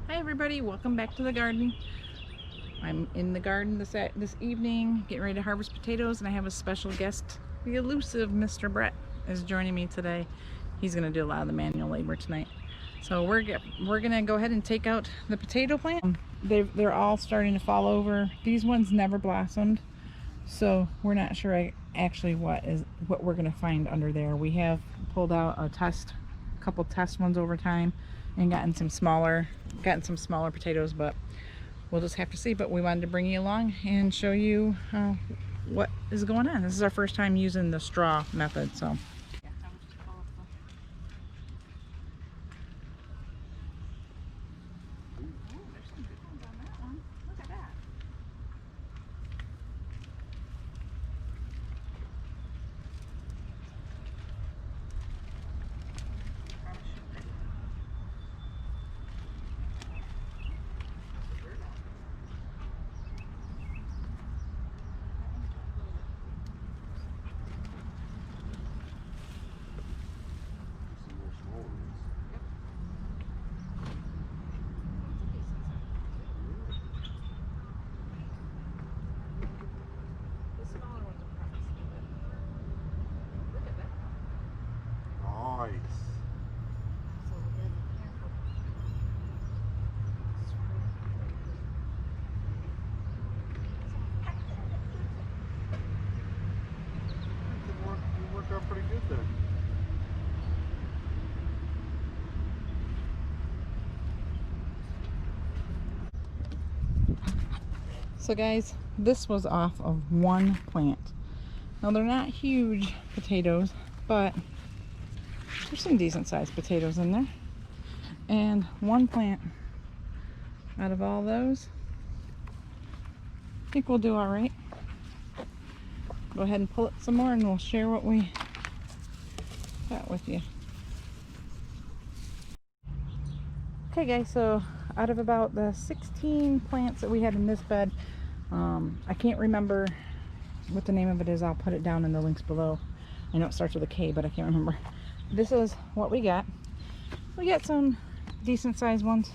Hi everybody, welcome back to the garden. I'm in the garden this evening getting ready to harvest potatoes, and I have a special guest. The elusive Mr. Brett is joining me today. He's going to do a lot of the manual labor tonight. So we're going to go ahead and take out the potato plant. They're all starting to fall over. These ones never blossomed, so we're not sure actually what we're going to find under there. We have pulled out a couple test ones over time and gotten some smaller potatoes, but we'll just have to see. But we wanted to bring you along and show you what is going on. This is our first time using the straw method, so pretty good then. So guys, this was off of one plant. Now they're not huge potatoes, but there's some decent sized potatoes in there. And one plant out of all those, I think we'll do all right. Go ahead and pull it some more and we'll share what we got with you. Okay guys, so out of about the 16 plants that we had in this bed, I can't remember what the name of it is. I'll put it down in the links below. I know it starts with a K, but I can't remember. This is what we got. We got some decent sized ones,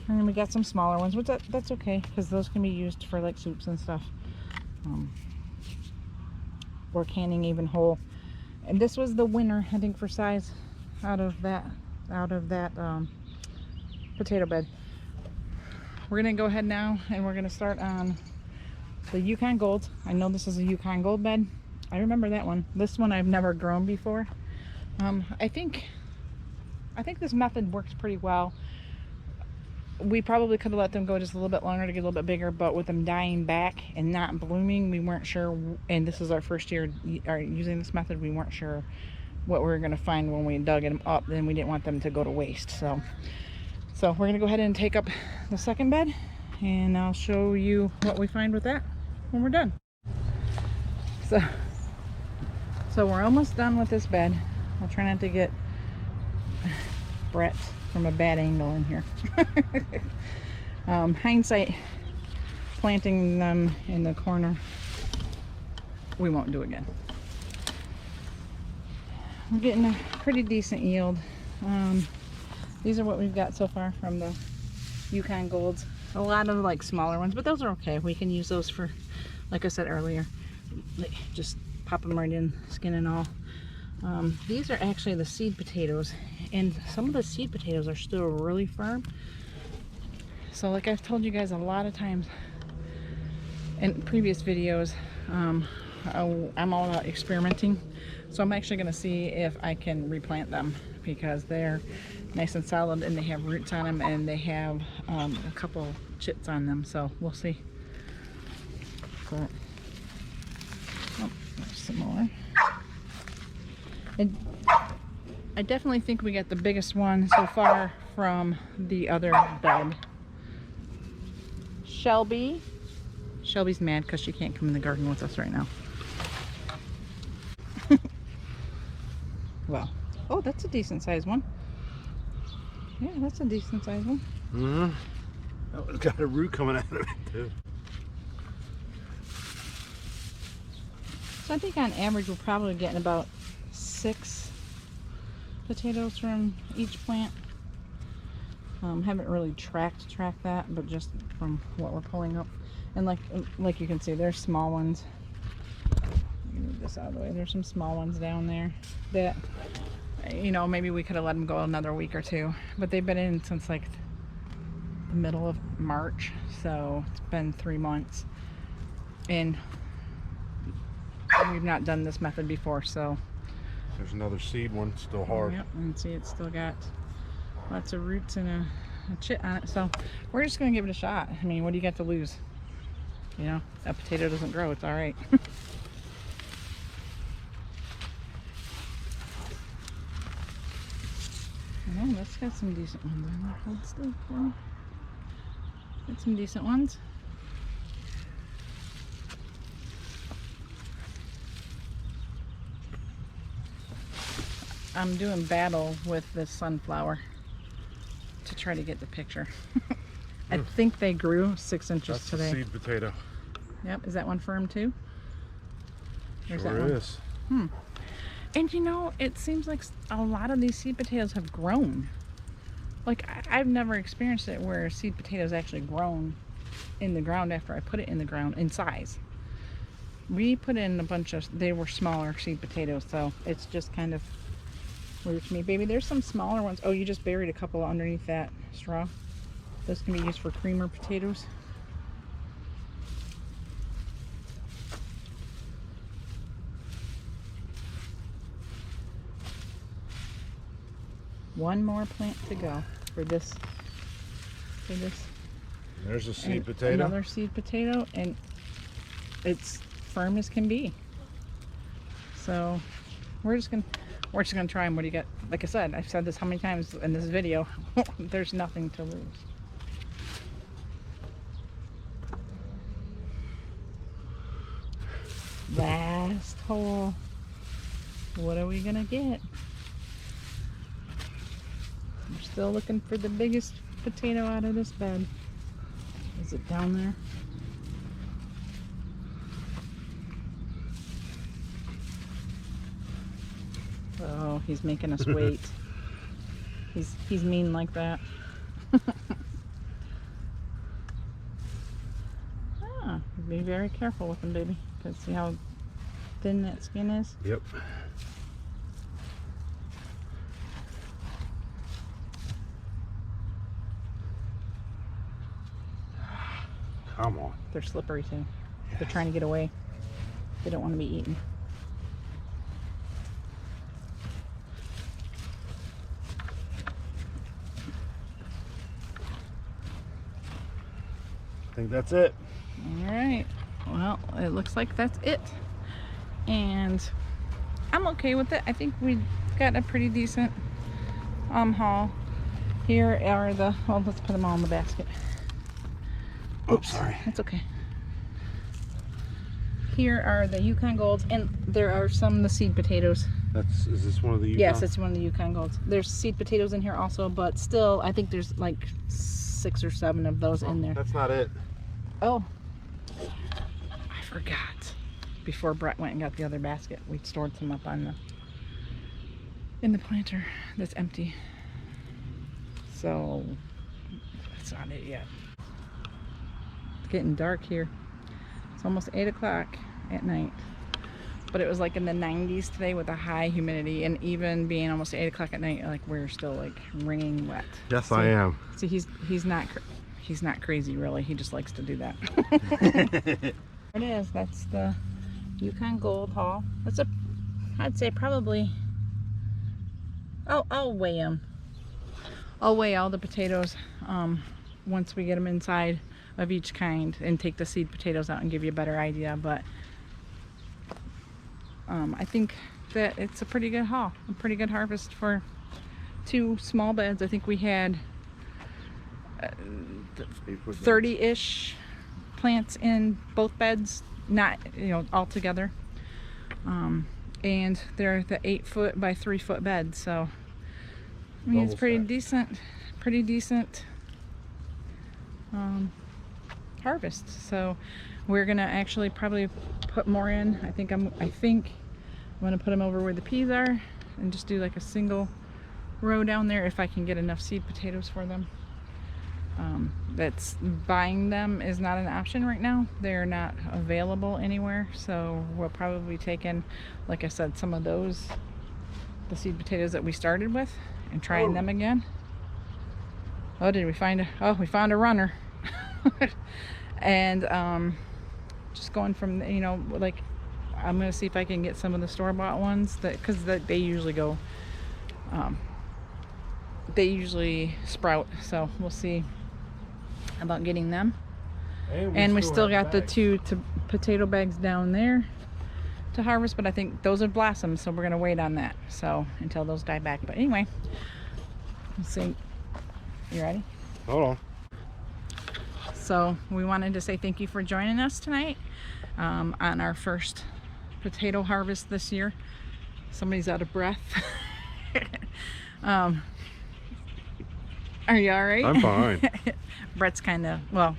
and then we got some smaller ones, which that's okay, because those can be used for like soups and stuff, or canning even whole. And this was the winner, I think, for size out of that potato bed. We're gonna go ahead now and we're gonna start on the Yukon Gold. I know this is a Yukon Gold bed. I remember that one. This one I've never grown before. I think this method works pretty well. We probably could have let them go just a little bit longer to get a little bit bigger, but with them dying back and not blooming, we weren't sure, and this is our first year using this method, we weren't sure what we were going to find when we dug them up. Then we didn't want them to go to waste. So we're going to go ahead and take up the second bed, and I'll show you what we find with that when we're done. So we're almost done with this bed. I'll try not to get Brett from a bad angle in here. Hindsight, planting them in the corner, we won't do again. We're getting a pretty decent yield. These are what we've got so far from the Yukon Golds. A lot of like smaller ones, but those are okay. We can use those for, like I said earlier, just pop them right in, skin and all. These are actually the seed potatoes, and some of the seed potatoes are still really firm. So like I've told you guys a lot of times in previous videos, I'm all about experimenting. So I'm actually going to see if I can replant them, because they're nice and solid and they have roots on them, and they have a couple chits on them. So we'll see. But, oh, there's some more. I definitely think we got the biggest one so far from the other bed. Shelby's mad because she can't come in the garden with us right now. Well, oh, that's a decent sized one. Yeah, that's a decent sized one. Mm-hmm. That one's got a root coming out of it too. So I think on average we're probably getting about 6 potatoes from each plant. Haven't really tracked that, but just from what we're pulling up. And like you can see, there's small ones. Let me move this out of the way. There's some small ones down there that, you know, maybe we could have let them go another week or two. But they've been in since like the middle of March, so it's been 3 months. And we've not done this method before, so. There's another seed one, still hard. Yep, and see, it's still got lots of roots and a chit on it. So we're just gonna give it a shot. I mean, what do you got to lose? You know, a potato doesn't grow, it's all right. Oh, that's got some decent ones on there. Hold still for me. Got some decent ones. I'm doing battle with this sunflower to try to get the picture. I think they grew 6 inches That's today. a seed potato. Yep, is that one firm too? Or Sure that one? is. And you know, it seems like a lot of these seed potatoes have grown. Like, I've never experienced it where seed potatoes actually grown in the ground after I put it in the ground in size. We put in a bunch of, they were smaller seed potatoes, so it's just kind of weird to me. Baby, there's some smaller ones. Oh, you just buried a couple underneath that straw. Those can be used for creamer potatoes. One more plant to go for this. There's a seed And potato. another seed potato, and it's firm as can be. So we're just gonna try them. What do you got? Like I said, I've said this how many times in this video. There's nothing to lose. Last hole. What are we gonna get? We're still looking for the biggest potato out of this bed. Is it down there? Oh, he's making us wait. He's mean like that. Be very careful with him, baby. Because see how thin that skin is? Yep. Come on. They're slippery too. They're trying to get away. They don't want to be eaten. I think that's it. All right. Well, it looks like that's it. And I'm okay with it. I think we got a pretty decent haul. Here are the, well, let's put them all in the basket. Oops, sorry. That's okay. Here are the Yukon Golds, and there are some of the seed potatoes. Is this one of the Yukon? Yes, it's one of the Yukon Golds. There's seed potatoes in here also, but still, I think there's like 6 or 7 of those in there. That's not it. Oh, I forgot. Before Brett went and got the other basket, we stored some up on in the planter that's empty. So that's not it yet. It's getting dark here. It's almost 8 o'clock at night. But it was like in the 90s today with a high humidity, and even being almost 8 o'clock at night, like we're still like wringing wet. Yes, See, I am. See, he's not crazy really. He just likes to do that. There it is. That's the Yukon Gold haul. That's I'd say probably. I'll weigh them. I'll weigh all the potatoes once we get them inside of each kind and take the seed potatoes out and give you a better idea. But I think that it's a pretty good haul, a pretty good harvest for 2 small beds. I think we had 30-ish plants in both beds, not, you know, all together. And they're the 8-foot by 3-foot bed, so I mean, it's pretty decent harvest. So we're gonna actually probably put more in. I think I'm gonna put them over where the peas are and just do like a single row down there if I can get enough seed potatoes for them. That's buying them is not an option right now. They're not available anywhere, so we'll probably be taking, like I said, some of those, the seed potatoes that we started with, and trying them again. Oh, did we find a, oh, we found a runner. And just going from, you know, like, I'm gonna see if I can get some of the store-bought ones, that because they usually go, they usually sprout, so we'll see about getting them. And we still got the two potato bags down there to harvest, but I think those have blossomed, so we're gonna wait on that, so until those die back. But anyway, let's see. You ready? Hold on. So we wanted to say thank you for joining us tonight on our first potato harvest this year. Somebody's out of breath. Are you all right? I'm fine. Brett's kind of, well,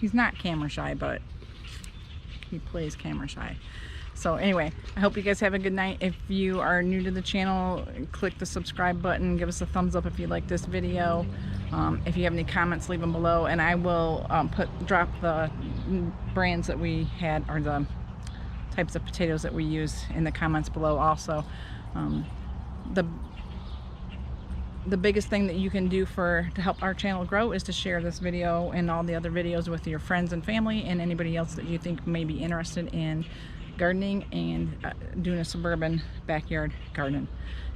he's not camera shy, but he plays camera shy. So anyway, I hope you guys have a good night. If you are new to the channel, click the subscribe button, give us a thumbs up if you like this video. If you have any comments, leave them below, and I will drop the brands that we had, or the types of potatoes that we use, in the comments below also. The biggest thing that you can do to help our channel grow is to share this video and all the other videos with your friends and family and anybody else that you think may be interested in gardening and doing a suburban backyard garden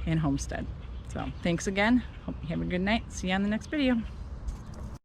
and homestead. So thanks again. Hope you have a good night. See you on the next video.